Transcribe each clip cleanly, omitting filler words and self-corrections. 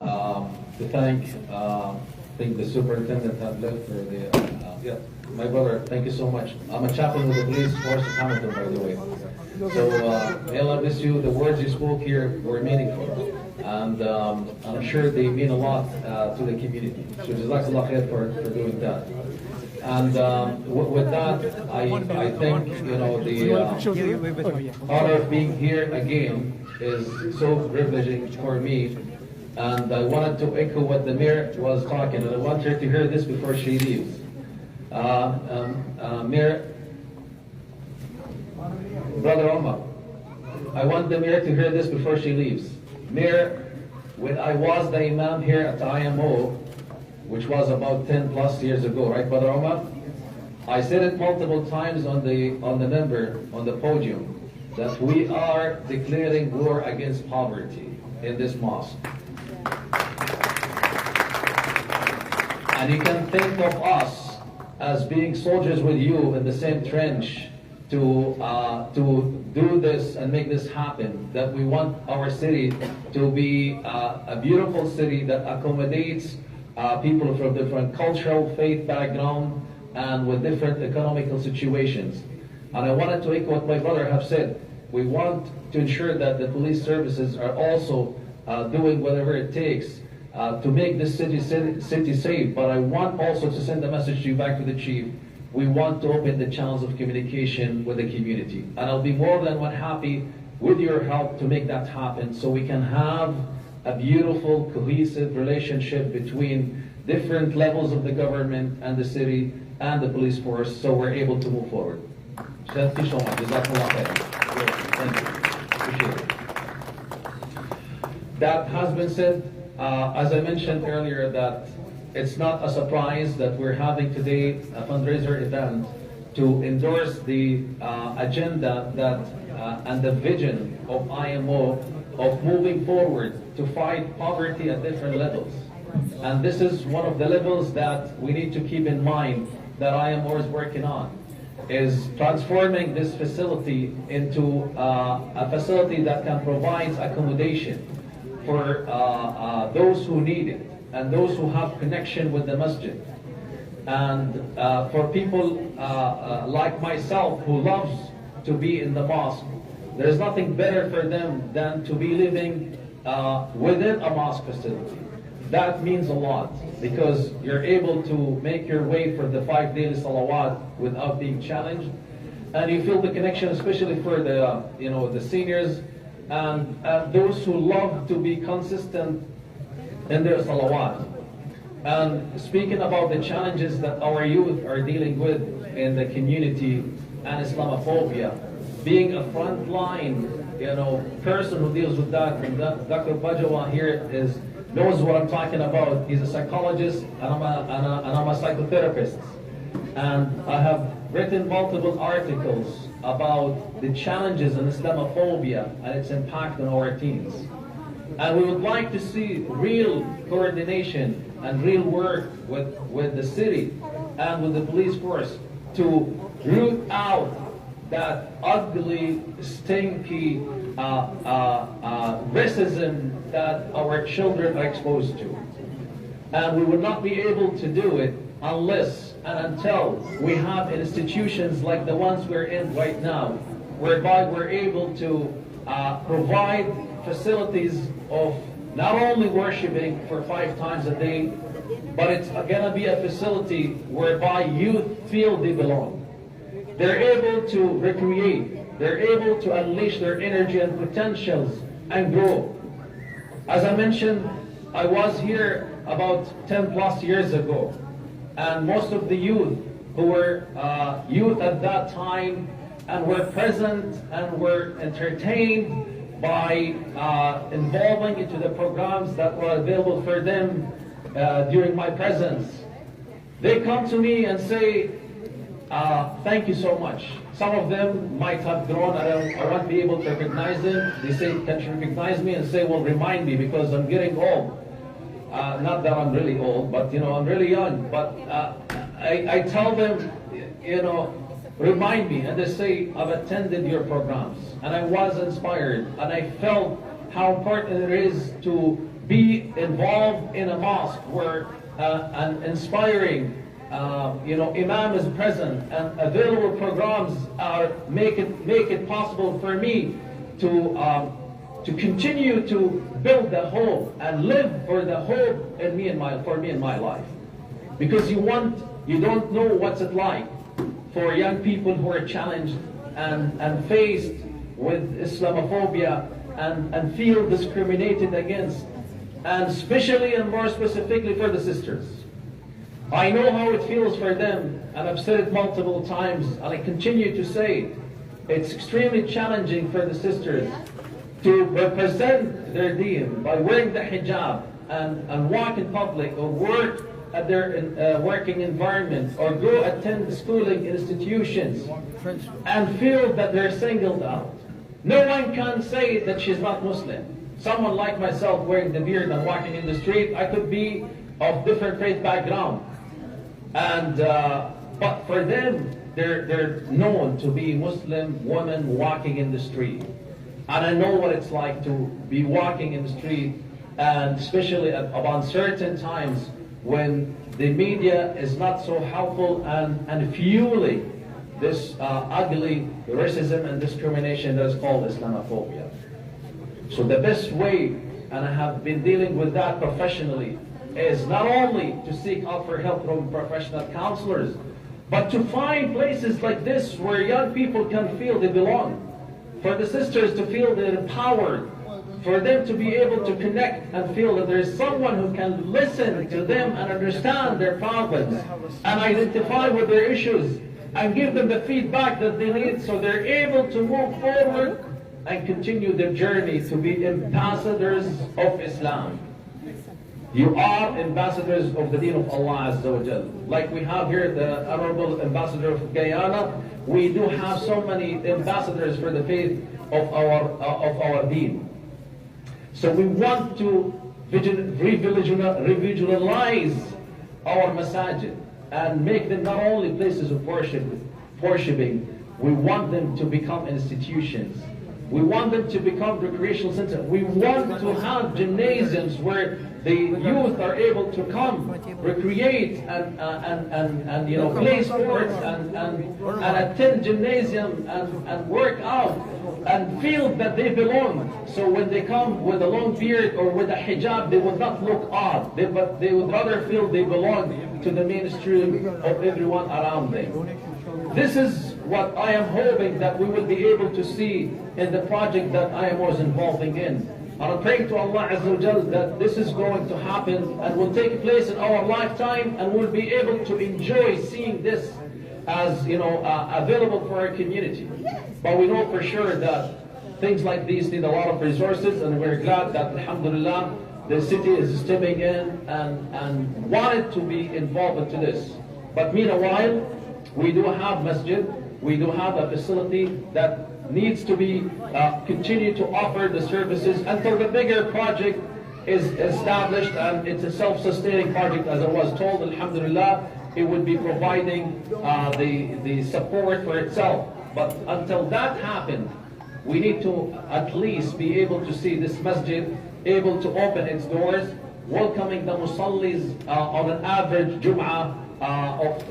To thank, I think the superintendent had left for the, yeah, my brother, thank you so much. I'm a chaplain with the police force of Hamilton, by the way. So, may Allah bless you. The words you spoke here were meaningful. And I'm sure they mean a lot to the community. So, Jazakallah khair for doing that. And with that, I think, the honor of being here again is so privileging for me. And I wanted to echo what the mayor was talking, and I want her to hear this before she leaves. Mayor, Brother Omar, I want the mayor to hear this before she leaves. Mayor, when I was the imam here at IMO, which was about 10 plus years ago, right, Brother Omar? I said it multiple times on the podium, that we are declaring war against poverty in this mosque. And you can think of us as being soldiers with you in the same trench to do this and make this happen. That we want our city to be a beautiful city that accommodates people from different cultural, faith background, and with different economical situations. And I wanted to echo what my brother have said. We want to ensure that the police services are also doing whatever it takes to make this city safe. But I want also to send a message to you back to the chief. We want to open the channels of communication with the community. And I'll be more than happy with your help to make that happen, so we can have a beautiful, cohesive relationship between different levels of the government and the city and the police force, so we're able to move forward. Thank you so much. Jazakallah khair. Thank you. Appreciate it. That has been said. As I mentioned earlier, that it's not a surprise that we're having today a fundraiser event to endorse the agenda and the vision of IMO of moving forward to fight poverty at different levels. And this is one of the levels that we need to keep in mind that IMO is working on, is transforming this facility into a facility that can provide accommodation for those who need it and those who have connection with the masjid. And for people like myself who loves to be in the mosque, there's nothing better for them than to be living within a mosque facility. That means a lot, because you're able to make your way for the 5 daily salawat without being challenged, and you feel the connection, especially for the the seniors and those who love to be consistent in their salawat. And speaking about the challenges that our youth are dealing with in the community and Islamophobia, being a frontline person who deals with that, and Dr. Bajawa here knows what I'm talking about. He's a psychologist, and I'm a psychotherapist. And I have written multiple articles about the challenges in Islamophobia and its impact on our teens. And we would like to see real coordination and real work with the city and with the police force to root out that ugly, stinky racism that our children are exposed to. And we would not be able to do it unless and until we have institutions like the ones we're in right now, whereby we're able to provide facilities of not only worshiping for 5 times a day, but it's going to be a facility whereby youth feel they belong. They're able to recreate, they're able to unleash their energy and potentials and grow. As I mentioned, I was here about 10 plus years ago, and most of the youth who were youth at that time and were present and were entertained by involving into the programs that were available for them during my presence. They come to me and say, thank you so much. Some of them might have grown, I won't be able to recognize them. They say, can you recognize me? And say, well, remind me, because I'm getting old. Not that I'm really old, but I'm really young. But I tell them, remind me. And they say, I've attended your programs, and I was inspired, and I felt how important it is to be involved in a mosque where an inspiring imam is present and available programs are make it possible for me to continue to build the hope and live for the hope in for me and my life. Because you don't know what's it like for young people who are challenged and faced with Islamophobia and feel discriminated against, and especially and more specifically for the sisters. I know how it feels for them, and I've said it multiple times, and I continue to say it. It's extremely challenging for the sisters to represent their deen by wearing the hijab and walk in public or work at their working environment or go attend schooling institutions and feel that they're singled out. No one can say that she's not Muslim. Someone like myself wearing the beard and walking in the street, I could be of different faith background. And but for them, they're known to be Muslim women walking in the street. And I know what it's like to be walking in the street, and especially upon certain times when the media is not so helpful and fueling this ugly racism and discrimination that is called Islamophobia. So the best way, and I have been dealing with that professionally, is not only to seek out for help from professional counselors, but to find places like this where young people can feel they belong, for the sisters to feel they're empowered, for them to be able to connect and feel that there is someone who can listen to them and understand their problems and identify with their issues and give them the feedback that they need so they're able to move forward and continue their journey to be ambassadors of Islam. You are ambassadors of the Deen of Allah Azza wa Jal. Like we have here the Honorable Ambassador of Guyana, we do have so many ambassadors for the faith of our Deen. So we want to revitalize our masajid and make them not only places of worshiping, we want them to become institutions. We want them to become recreational centers. We want to have gymnasiums where the youth are able to come, recreate, and play sports and attend gymnasium and work out and feel that they belong. So when they come with a long beard or with a hijab, they will not look odd. But they would rather feel they belong to the mainstream of everyone around them. This is what I am hoping that we will be able to see in the project that IMO is involving in. And I'm praying to Allah Azza wa Jal that this is going to happen and will take place in our lifetime, and we'll be able to enjoy seeing this as available for our community. But we know for sure that things like these need a lot of resources, and we're glad that alhamdulillah the city is stepping in and wanted to be involved into this. But meanwhile, we do have masjid, we do have a facility that needs to be continue to offer the services until the bigger project is established and it's a self-sustaining project. As I was told, alhamdulillah, it would be providing the support for itself. But until that happens, we need to at least be able to see this masjid able to open its doors, welcoming the musallis on an average Jum'ah of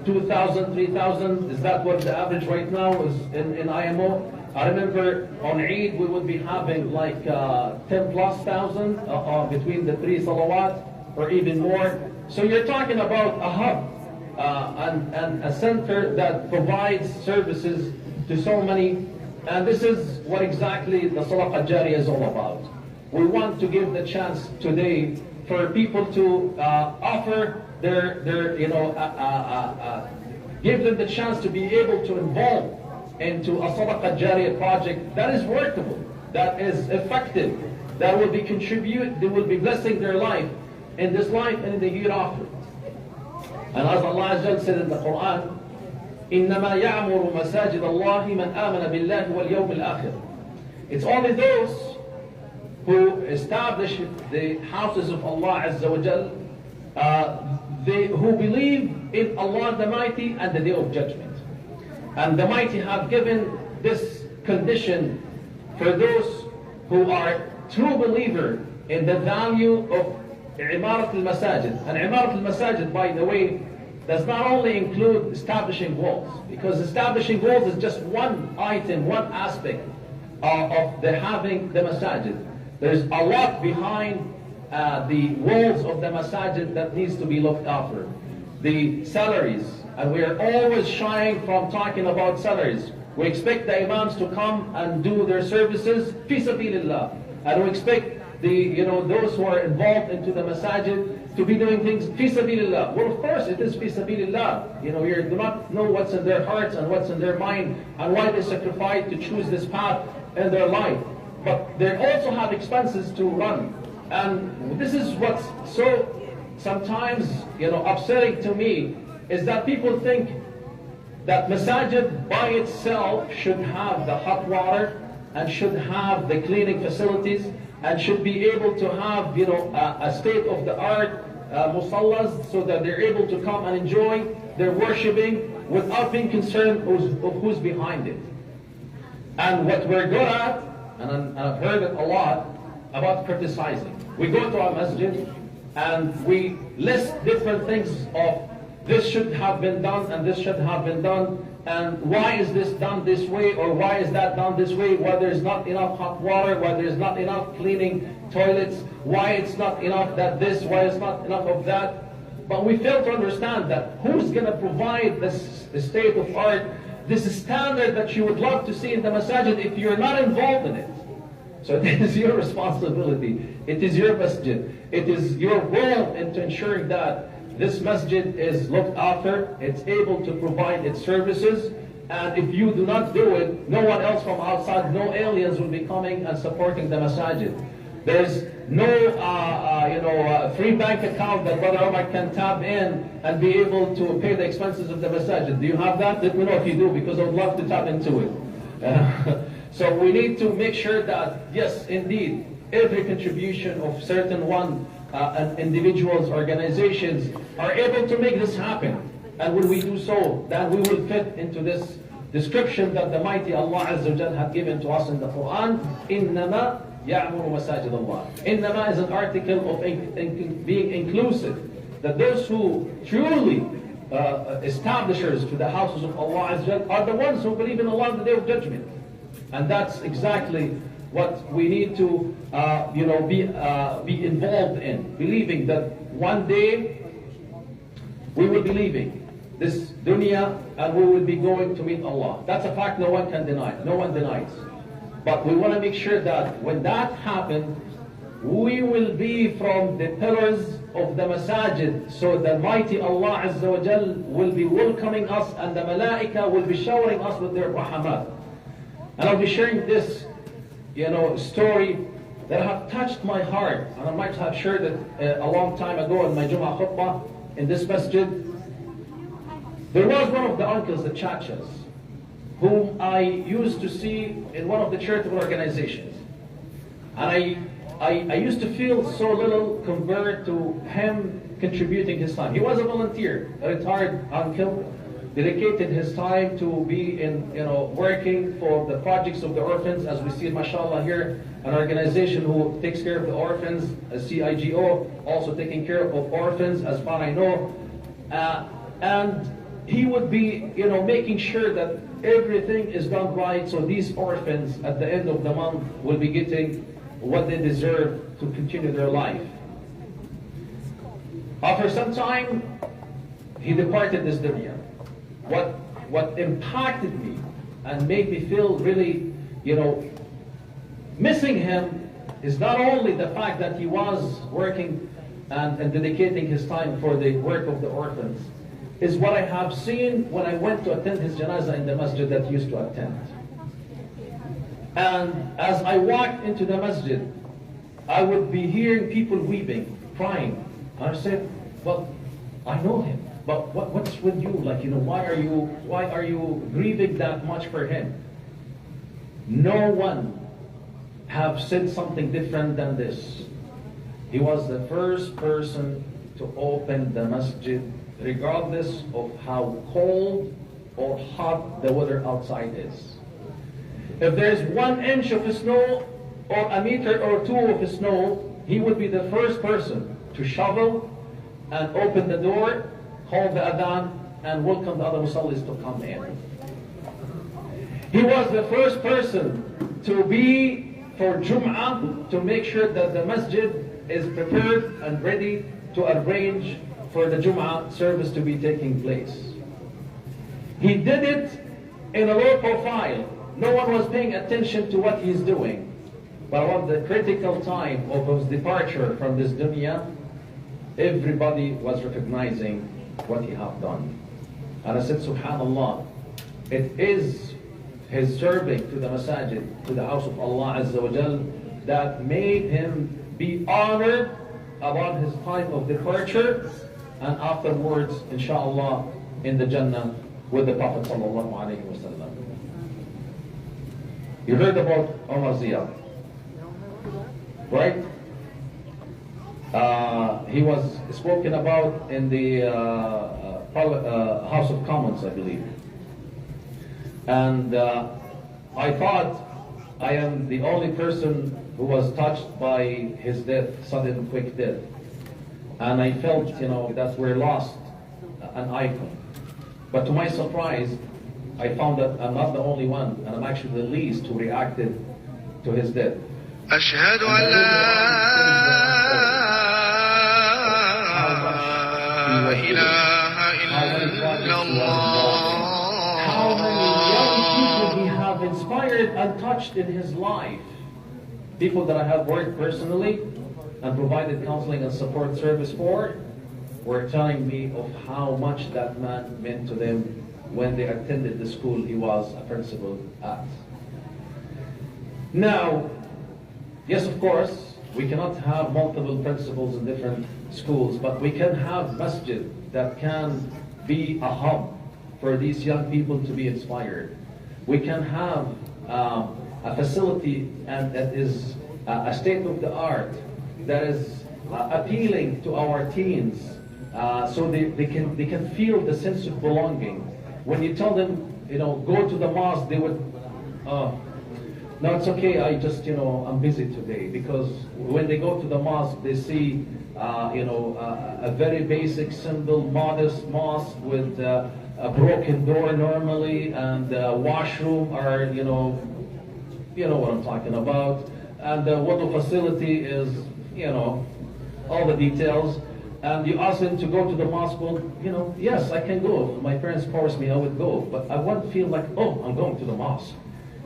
2,000, 3,000. Is that what the average right now is in IMO? I remember on Eid we would be having like 10,000+ between the three salawat or even more. So you're talking about a hub and a center that provides services to so many. And this is what exactly the Sadaqah Jariyah is all about. We want to give the chance today for people to offer give them the chance to be able to involve into a Sadaqah Jariyah project that is workable, that is effective, that will be they will be blessing their life in this life and in the hereafter. And as Allah Azza said in the Quran, إِنَّمَا يَعْمُرُ مَسَاجِدَ اللَّهِ مَنْ آمَنَ بِاللَّهِ وَالْيَوْمِ الْآخِرِ. It's only those who establish the houses of Allah Azza wa Jal, who believe in Allah the Mighty and the Day of Judgment. And the Mighty have given this condition for those who are true believer in the value of Imarat al-Masajid. And Imarat al-Masajid, by the way, does not only include establishing walls, because establishing walls is just one item, one aspect of the having the masajid. There's a lot behind the walls of the masajid that needs to be looked after. The salaries, and we're always shying from talking about salaries. We expect the imams to come and do their services fi sabilillah, and we expect those who are involved into the masajid to be doing things fi sabilillah. Well, of course it is fi sabilillah. You do not know what's in their hearts and what's in their mind and why they sacrifice to choose this path in their life. But they also have expenses to run. And this is what's so sometimes upsetting to me, is that people think that masajid by itself should have the hot water and should have the cleaning facilities and should be able to have a state-of-the-art musallas, so that they're able to come and enjoy their worshipping without being concerned of who's behind it. And what we're good at, and I've heard it a lot, about criticizing. We go to our masjid and we list different things of this should have been done and this should have been done, and why is this done this way, or why is that done this way, why there's not enough hot water, why there's not enough cleaning toilets, why it's not enough that this, why it's not enough of that. But we fail to understand that who's going to provide this state of art, this standard that you would love to see in the masajid if you're not involved in it. So it is your responsibility, it is your masjid, it is your role into ensuring that this masjid is looked after, it's able to provide its services, and if you do not do it, no one else from outside, no aliens will be coming and supporting the masajid. There's no free bank account that Brother Omar can tap in and be able to pay the expenses of the masajid. Do you have that? Let me know if you do, because I would love to tap into it. So we need to make sure that, yes, indeed, every contribution of certain individuals, organizations are able to make this happen. And when we do so, then we will fit into this description that the mighty Allah Azza wa Jal had given to us in the Quran. إِنَّمَا يَعْمُرُ مَسَاجِدَ اللَّهِ. Innama is an article of being inclusive. That those who truly establishers to the houses of Allah Azza wa Jal are the ones who believe in Allah on the Day of Judgment. And that's exactly what we need to be involved in, believing that one day we will be leaving this dunya and we will be going to meet Allah. That's a fact no one can deny, no one denies. But we want to make sure that when that happens, we will be from the pillars of the masajid, so the mighty Allah Azza wa Jal will be welcoming us and the malaika will be showering us with their rahmat. And I'll be sharing this story that have touched my heart, and I might have shared it a long time ago in my Jum'ah khutbah in this masjid. There was one of the uncles, the chachas, whom I used to see in one of the charitable organizations. And I used to feel so little compared to him contributing his time. He was a volunteer, a retired uncle, dedicated his time to be working for the projects of the orphans, as we see, mashallah, here, an organization who takes care of the orphans, a CIGO, also taking care of orphans, as far as I know. And he would be, making sure that everything is done right, so these orphans at the end of the month will be getting what they deserve to continue their life. After some time, he departed this dunya. What impacted me and made me feel really, missing him is not only the fact that he was working and dedicating his time for the work of the orphans, is what I have seen when I went to attend his janazah in the masjid that he used to attend. And as I walked into the masjid, I would be hearing people weeping, crying. And I said, well, I know him. But what's with you? Why are you grieving that much for him? No one have said something different than this. He was the first person to open the masjid, regardless of how cold or hot the weather outside is. If there's 1 inch of snow or a meter or 2 of snow, he would be the first person to shovel and open the door, call the adhan, and welcome the other musallis to come in. He was the first person to be for Jum'ah, to make sure that the masjid is prepared and ready to arrange for the Jum'ah service to be taking place. He did it in a low profile. No one was paying attention to what he's doing. But at the critical time of his departure from this dunya, everybody was recognizing what he had done. And I said, subhanallah, it is his serving to the masajid, to the house of Allah Azza wa Jal, that made him be honored about his time of departure, and afterwards, inshallah, in the Jannah with the Prophet sallallahu alaihi wasallam. You heard about Omar Ziyad, right? He was spoken about in the House of Commons, I believe. And I thought I am the only person who was touched by his death, sudden quick death. And I felt, that we're lost an icon. But to my surprise, I found that I'm not the only one, and I'm actually the least who reacted to his death. أشهد أن لا إله إلا الله. How many young people he have inspired and touched in his life. People that I have worked personally and provided counseling and support service for were telling me of how much that man meant to them when they attended the school he was a principal at. Now, yes, of course, we cannot have multiple principals in different schools, but we can have masjid that can be a hub for these young people to be inspired. We can have a facility and that is a state-of-the-art that is appealing to our teens, so they can feel the sense of belonging. When you tell them, go to the mosque, they would, no, it's okay, I'm busy today. Because when they go to the mosque, they see, a very basic, simple, modest mosque with a broken door normally, and washroom are, you know what I'm talking about. And the wudu facility is, all the details. And you ask them to go to the mosque, well, yes, I can go. If my parents force me, I would go. But I wouldn't feel like, oh, I'm going to the mosque.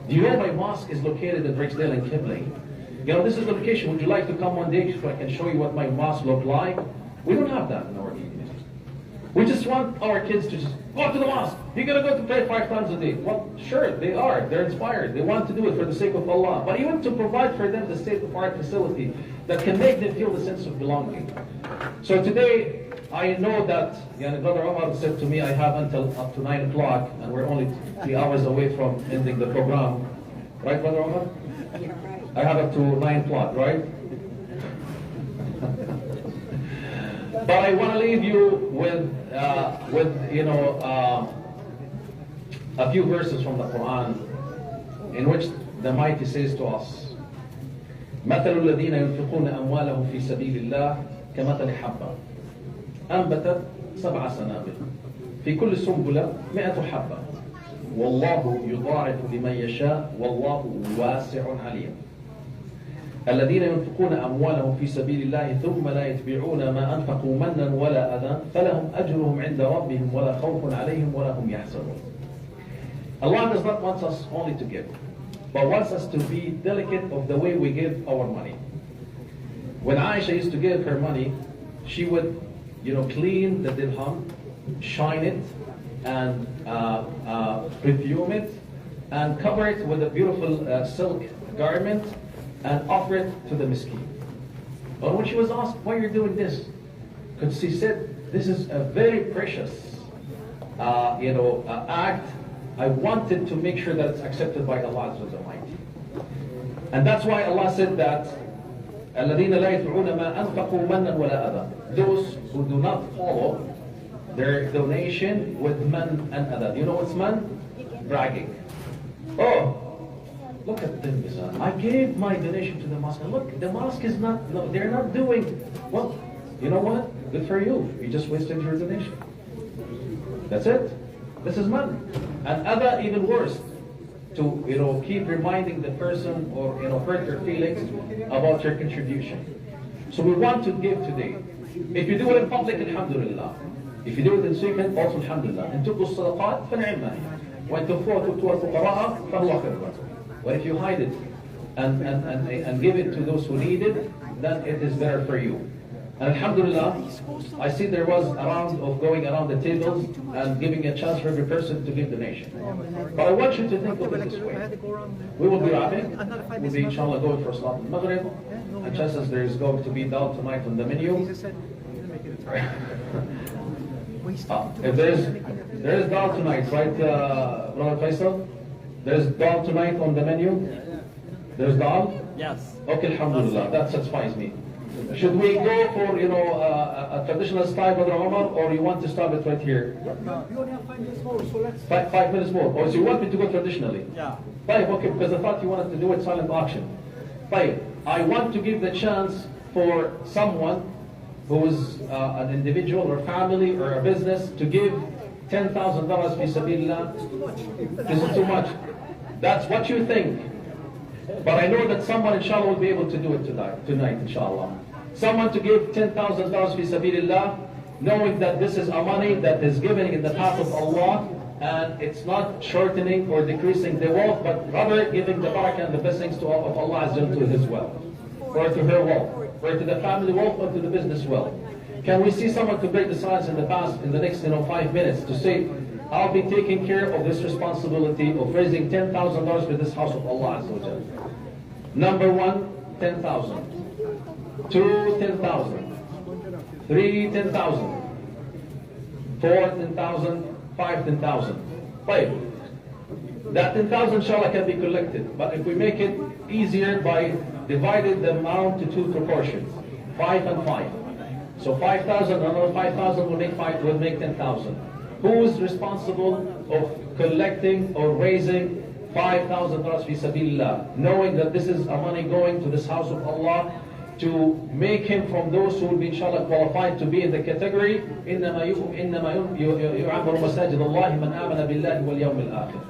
Do you know my mosque is located in Rixdale and Kibling? This is the location. Would you like to come one day so I can show you what my mosque look like? We don't have that in our community. We just want our kids to just go to the mosque. You're going to go to pray 5 times a day. Well, sure, they are. They're inspired. They want to do it for the sake of Allah. But even to provide for them the state-of-the-art facility that can make them feel the sense of belonging. So today, I know that Brother Omar said to me, I have until up to 9 o'clock, and we're only 3 hours away from ending the program. Right, Brother Omar? You're right. I have up to 9 o'clock, right? But I want to leave you with a few verses from the Quran, in which the Mighty says to us, مثل الذين ينفقون أموالهم في سبيل الله كمثل حبة أنبتت 7 سنابل في كل سنبلة 100 حبة والله يضاعف لمن يشاء والله واسع عليم. الذين ينفقون أموالهم في سبيل الله ثم لا يتبعون ما أنفقوا منا ولا أذى فلهم أجرهم عند ربهم ولا خوف عليهم ولا هم يحزنون. Allah does not want us only to give, but wants us to be delicate of the way we give our money. When Aisha used to give her money, she would, clean the dirham, shine it, and perfume it, and cover it with a beautiful silk garment, and offer it to the miskin. But when she was asked, why are you doing this? Because she said, this is a very precious, act. I wanted to make sure that it's accepted by Allah Almighty. And that's why Allah said that, الَّذِينَ لَا يَتْبِعُونَ مَا أَنْفَقُوا مَنًّا وَلَا أَذًى. Those who do not follow their donation with man and adha. Do you know what's man? Bragging. Oh, Look at them, Mizan. I gave my donation to the mosque. And look, the mosque is not, no, they're not doing, well, you know what? Good for you. You just wasted your donation. That's it. This is money. And other, even worse, to, keep reminding the person or, hurt their feelings about your contribution. So we want to give today. If you do it in public, alhamdulillah. If you do it in secret, also alhamdulillah. In تبدوا الصدقات فنعم هي. وإن تخفوها وتؤتوها الفقراء فهو خير لكم. But if you hide it and give it to those who need it, then it is better for you. And alhamdulillah, I see there was a round of going around the tables and giving a chance for every person to give donation. But I want you to think of it this way. We will be wrapping. We'll be inshallah going for Salat al-Maghrib. And chances there is going to be dal tonight on the menu. If there is dal tonight, right, Brother Faisal? There's dal tonight on the menu? There's dal? Yes. Okay, alhamdulillah, that satisfies me. Should we go for, a traditional style, Brother Omar, or you want to stop it right here? You only have 5 minutes more, so let's... 5 minutes more. Or so you want me to go traditionally? Yeah. Fine, okay, because I thought you wanted to do it silent auction. Fine. I want to give the chance for someone who is an individual or family or a business to give $10,000 fi sabilillah. This is too much. That's what you think. But I know that someone, inshallah, will be able to do it tonight, inshallah. Someone to give $10,000 fi sabilillah, knowing that this is a money that is given in the path of Allah, and it's not shortening or decreasing the wealth, but rather giving the barakah and the blessings of Allah Azza to his wealth, or to her wealth, or to the family wealth, or to the business wealth. Can we see someone to break the silence in the next 5 minutes to say, I'll be taking care of this responsibility of raising $10,000 for this house of Allah Azza wa Jalla. Number 1, 10,000. 2, 10,000. 3, 10,000. 4, 10,000. 5, 10,000. 5. That 10,000 inshallah can be collected. But if we make it easier by dividing the amount to 2 proportions, 5 and 5. So 5,000, another 5,000 will make 10,000. Who is responsible of collecting or raising $5,000 fi sabilillah, knowing that this is a money going to this house of Allah to make him from those who will be inshallah qualified to be in the category إِنَّمَا يُعَمَّرُ مَسَاجِدَ اللَّهِ مَنْ آمَنَ بِاللَّهِ وَالْيَوْمِ الْآخِرِ.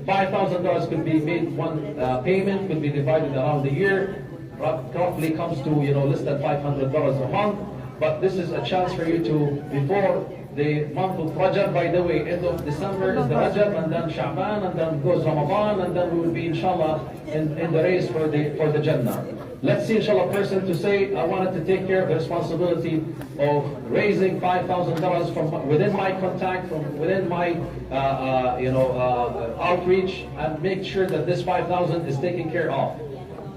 $5,000 could be made one payment, could be divided around the year, roughly comes to less than $500 a month. But this is a chance for you to, before the month of Rajab, by the way, end of December is the Rajab, and then Sha'ban, and then goes Ramadan, and then we will be inshallah in the race for the Jannah. Let's see inshallah a person to say, I wanted to take care of the responsibility of raising $5,000 from within my contact, from within my outreach, and make sure that this 5,000 is taken care of.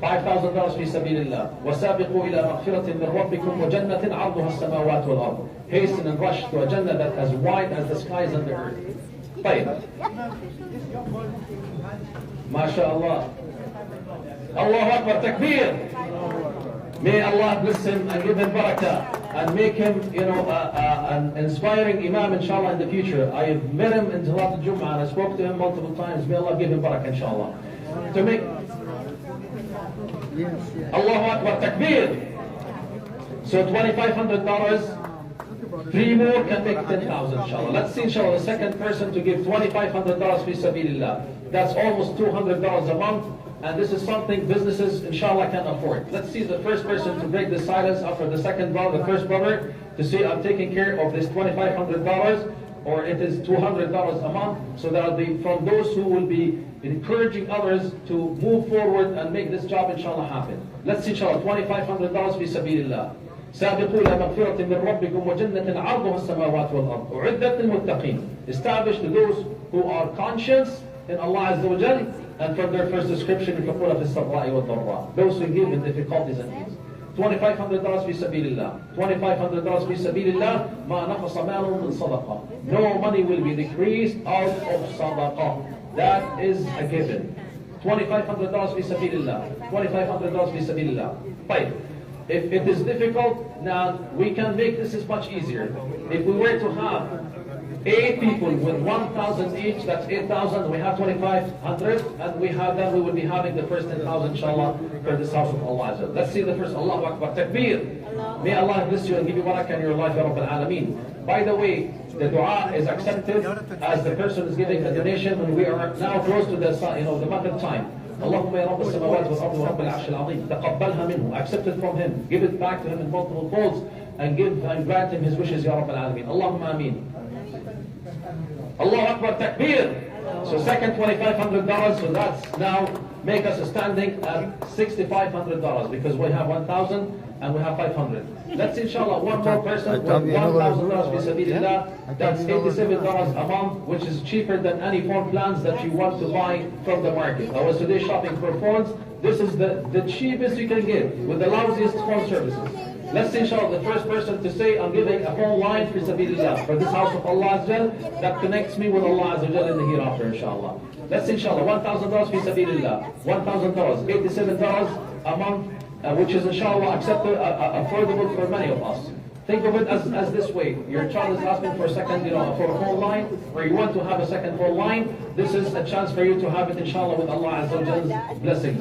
$5,000 في سبيل الله. وسابقوا إلى مغفرة من ربكم وجنة عرضها السماوات والأرض. Hasten and rush to a Jannah that as wide as the skies and the earth. طيب. ما شاء الله. Allahu Akbar, takbir. May Allah bless him and give him barakah and make him, an inspiring imam, inshallah, in the future. I have met him in Salat al-Jum'ah and I spoke to him multiple times. May Allah give him barakah, inshallah. To make Allahu Akbar, takbir. So $2,500, 3 more can make 10,000, inshallah. Let's see, inshallah, the second person to give $2,500 fi sabilillah. That's almost $200 a month, and this is something businesses, inshallah, can afford. Let's see the first person to break the silence after the second brother, the first brother, to say, I'm taking care of this $2,500, or it is $200 a month, so that'll be from those who will be encouraging others to move forward and make this job inshallah happen. Let's see inshallah, $2,500 fi sabilillah. سابقوا إلى مغفرة من ربكم وجنة عرضها السماوات والأرض أعدت للمتقين. Established to those who are conscious in Allah Azza wa Jal, and from their first description, ينفقون في السراء والضراء. Those who give in difficulties and needs. $2,500 في سبيل الله. $2,500 في سبيل الله. ما نقص مال من صدقة. No money will be decreased out of sadaqah. That is a given. $2,500 في سبيل الله. $2,500 في سبيل الله. طيب. If it is difficult, now we can make this is much easier. If we were to have 8 people with 1,000 each, that's 8,000. We have 2,500, and we will be having the first 10,000 inshallah for this house of Allah. Let's see the first. Allahu Akbar. Takbir. May Allah bless you and give you barakah in your life, Ya Rabbil Alameen. By the way, the dua is accepted as the person is giving a donation, and we are now close to the the Maghrib time. اللهم يا رب السماوات والأرض ورب العرش العظيم تقبلها منه, accept it from him, give it back to him in multiple folds, and grant him his wishes, Ya Rabb al-Alameen. Allahumma ameen. Allahu Akbar, takbir. So second $2,500, so that's now make us standing at $6,500 because we have 1,000 and we have 500. Let's inshallah one more person with $1,000 fi sabilillah. That's $87 a month, which is cheaper than any phone plans that you want to buy from the market. I was today shopping for phones. This is the cheapest you can get with the lousiest phone services. Let's see inshallah the first person to say, I'm giving a phone line for sabilillah, for this house of Allah Azza that connects me with Allah Azza in the hereafter inshallah. Let's see inshallah $1,000 fi sabilillah, $1,000, $87 a month, which is inshallah acceptable, affordable for many of us. Think of it as this way. Your child is asking for a second, for a phone line, or you want to have a second phone line. This is a chance for you to have it inshallah with Allah Azza wa Jalla's blessings.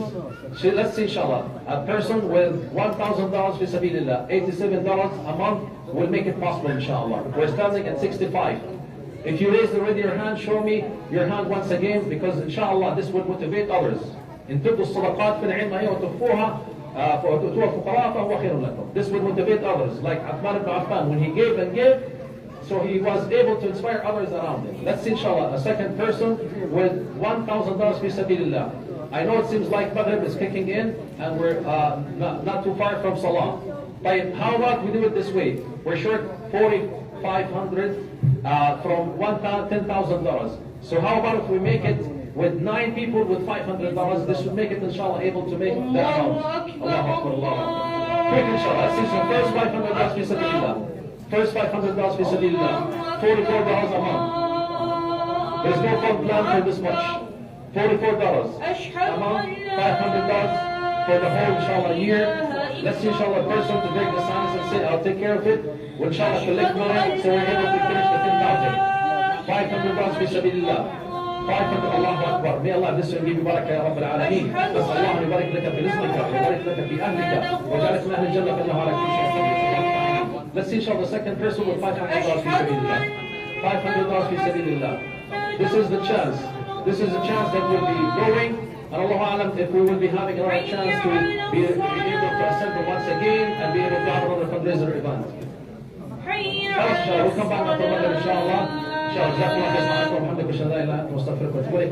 So let's see inshallah. A person with $1,000 fi sabilillah, $87 a month will make it possible inshallah. We're standing at 65. If you raised already your hand, show me your hand once again, because inshallah this will motivate others. In تبدوا الصدقات في العلم هي وتخفوها فأتوها الفقراء فهو خير لكم. This will motivate others, like Uthman ibn Affan, when he gave and gave, so he was able to inspire others around him. Let's see inshallah a second person with $1,000 fi sabilillah. I know it seems like Maghrib is kicking in and we're not too far from Salah. But how about we do it this way? We're short 4,500 from $10,000. So how about if we make it with 9 people with $500? This would make it inshallah able to make the amount. Allahu Akbar, Allahu Akbar. Quick inshallah. Let's see some first $500 fi sabilillah. First $500 fi sabilillah. $44 a month. There's no fund plan for this much. $44 a month, $500 for the whole inshallah year. Let's see inshallah a person to break the silence and say, I'll take care of it. We'll inshallah collect money so we're able to finish the 10,000. $500 fi sabilillah. 500. Allahu Akbar. May Allah bless you and give you barakah, Ya Rabb al-Alameen. نسأل الله أن يبارك لك في رزقك ويبارك لك في أهلك ويجعلك من أهل الجنة فإنه على كل شيء قدير. Let's see inshallah the second person with $500 fi sabilillah. $500 fi sabilillah. This is the chance. This is a chance that we'll be growing, and Allahu Alam if we will be having another chance to be able to assemble once again and be able to have another fundraiser event. We'll come back after Maghrib inshallah. Inshallah, جزاكم الله خير. سبحانك اللهم وبحمدك أشهد أن لا إله إلا أنت أستغفرك وأتوب إليك.